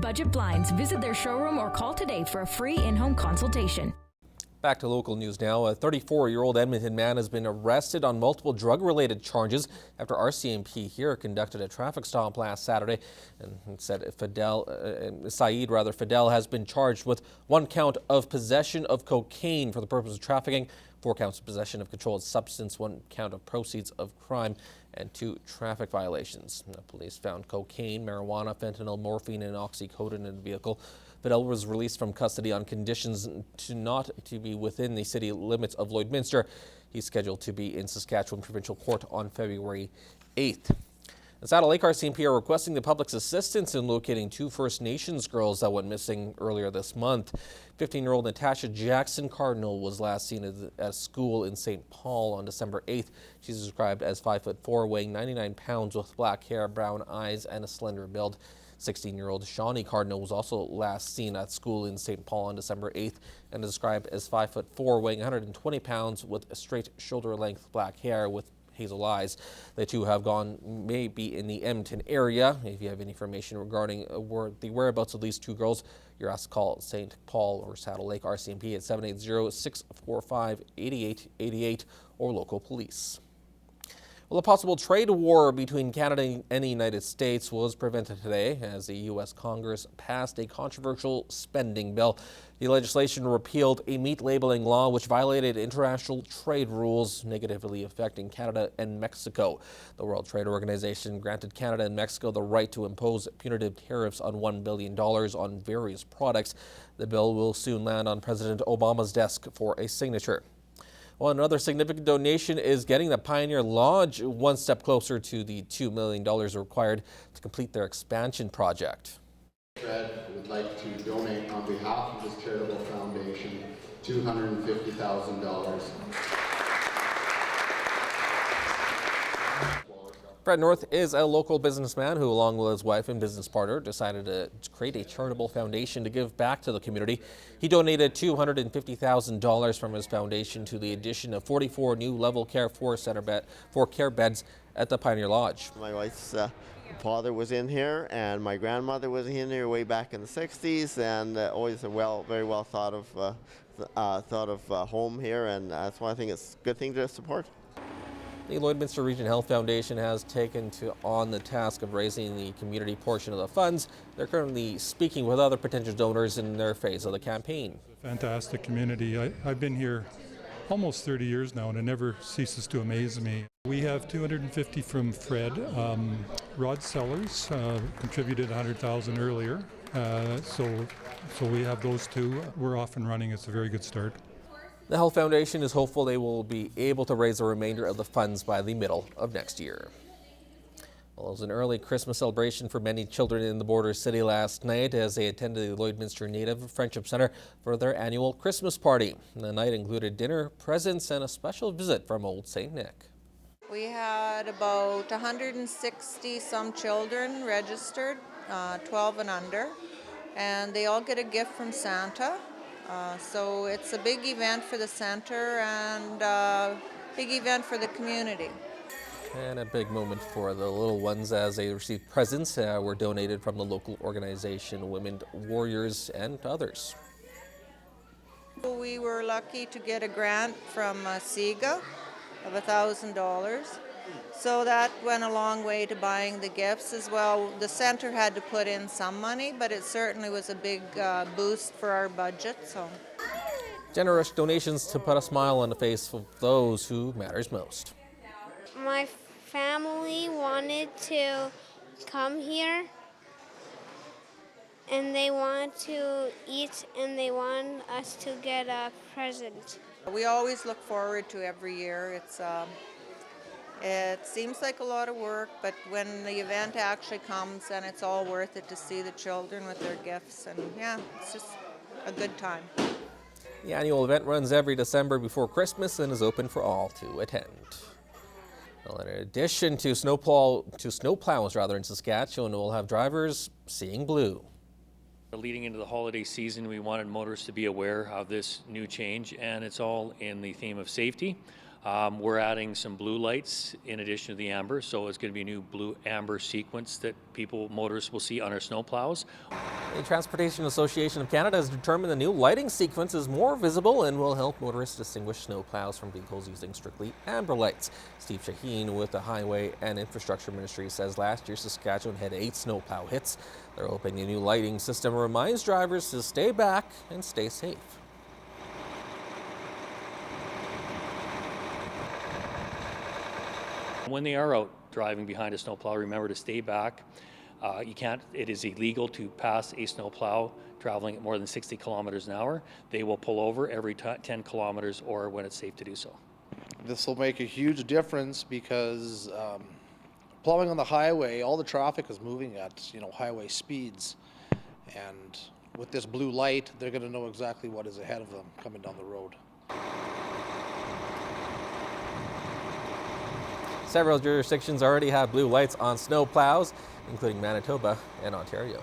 Budget Blinds. Visit their showroom or call today for a free in-home consultation. Back to local news now. A 34-year-old Edmonton man has been arrested on multiple drug-related charges after RCMP here conducted a traffic stop last Saturday and said Fidel has been charged with 1 count of possession of cocaine for the purpose of trafficking, 4 counts of possession of controlled substance, 1 count of proceeds of crime, and 2 traffic violations. The police found cocaine, marijuana, fentanyl, morphine, and oxycodone in the vehicle. Fidel was released from custody on conditions not to be within the city limits of Lloydminster. He's scheduled to be in Saskatchewan Provincial Court on February 8th. The Saddle Lake RCMP are requesting the public's assistance in locating 2 First Nations girls that went missing earlier this month. 15-year-old Natasha Jackson Cardinal was last seen at school in St. Paul on December 8th. She's described as 5'4", weighing 99 pounds with black hair, brown eyes, and a slender build. 16-year-old Shawnee Cardinal was also last seen at school in St. Paul on December 8th and is described as 5'4", weighing 120 pounds with a straight shoulder-length black hair with hazel eyes. The 2 have gone maybe in the Edmonton area. If you have any information regarding the whereabouts of these 2 girls, you're asked to call St. Paul or Saddle Lake RCMP at 780-645-8888 or local police. Well, a possible trade war between Canada and the United States was prevented today as the U.S. Congress passed a controversial spending bill. The legislation repealed a meat labeling law which violated international trade rules, negatively affecting Canada and Mexico. The World Trade Organization granted Canada and Mexico the right to impose punitive tariffs on $1 billion on various products. The bill will soon land on President Obama's desk for a signature. Well, another significant donation is getting the Pioneer Lodge one step closer to the $2 million required to complete their expansion project. Fred would like to donate on behalf of this charitable foundation $250,000. Fred North is a local businessman who, along with his wife and business partner, decided to create a charitable foundation to give back to the community. He donated $250,000 from his foundation to the addition of 44 new level care for care beds at the Pioneer Lodge. My wife's father was in here, and my grandmother was in here way back in the 60s, and always a very well thought of home here, and that's why I think it's a good thing to support. The Lloydminster Region Health Foundation has taken on the task of raising the community portion of the funds. They're currently speaking with other potential donors in their phase of the campaign. Fantastic community. I've been here almost 30 years now, and it never ceases to amaze me. We have $250 from Fred. Rod Sellers contributed $100,000 earlier, so we have those 2. We're off and running. It's a very good start. The Health Foundation is hopeful they will be able to raise the remainder of the funds by the middle of next year. Well, it was an early Christmas celebration for many children in the border city last night as they attended the Lloydminster Native Friendship Center for their annual Christmas party. The night included dinner, presents, and a special visit from Old St. Nick. We had about 160 some children registered, 12 and under, and they all get a gift from Santa. So it's a big event for the center and a big event for the community. And a big moment for the little ones as they received presents were donated from the local organization Women Warriors and others. We were lucky to get a grant from CIGA of $1,000. So that went a long way to buying the gifts as well. The center had to put in some money, but it certainly was a big boost for our budget. So, generous donations to put a smile on the face of those who matters most. My family wanted to come here, and they want to eat, and they want us to get a present. We always look forward to every year. It seems like a lot of work, but when the event actually comes, then it's all worth it to see the children with their gifts, and yeah, it's just a good time. The annual event runs every December before Christmas and is open for all to attend. Well, in addition to snowplows in Saskatchewan, we'll have drivers seeing blue. Leading into the holiday season, we wanted motorists to be aware of this new change, and it's all in the theme of safety. We're adding some blue lights in addition to the amber, so it's going to be a new blue-amber sequence that motorists will see on our snowplows. The Transportation Association of Canada has determined the new lighting sequence is more visible and will help motorists distinguish snowplows from vehicles using strictly amber lights. Steve Shaheen with the Highway and Infrastructure Ministry says last year Saskatchewan had 8 snowplow hits. They're hoping the new lighting system reminds drivers to stay back and stay safe. When they are out driving behind a snowplow, remember to stay back. It is illegal to pass a snowplow traveling at more than 60 kilometers an hour. They will pull over every 10 kilometers or when it's safe to do so. This will make a huge difference because plowing on the highway, all the traffic is moving at highway speeds, and with this blue light, they're going to know exactly what is ahead of them coming down the road. Several jurisdictions already have blue lights on snow plows, including Manitoba and Ontario.